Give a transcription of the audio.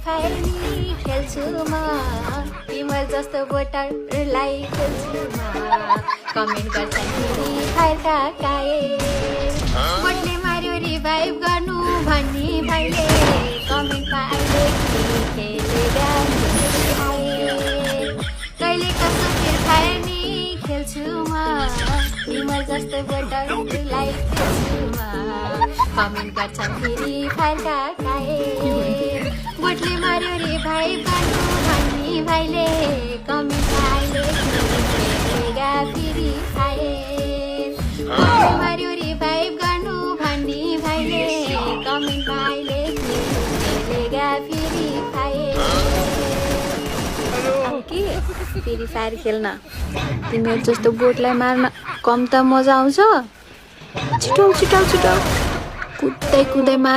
fire नि खेल्छु म तिम्रो जस्तो बोटरलाई खेल्छु म कमेन्ट गर्छन् फ्री फायरका काए बोटले मार्यो रिभाइभ गर्नु भन्ने भाइले कमेन्टमा अहिले खेलेगा कहिले कस्तो फ्री फायर नि खेल्छु म तिम्रो जस्तो बोटरलाई खेल्छु म कमेन्ट गर्छन् फ्री फायरका काए बोटले मार्यो रिभाइभ गर्नु भन्ने भाइले कमेन्टमा अहिले खेलेगा फ्री फायर बोटले मार्यो रिभाइभ गर्नु भन्ने भाइले कमेन्टमा अहिले खेलेगा फ्री फायर के फ्री फायर खेल्न तिमीहरू जस्तो बोटलाई मार्न कम त मजा आउँछ छिटो छिटो छिटो कुद्दै कुद्दै मार्न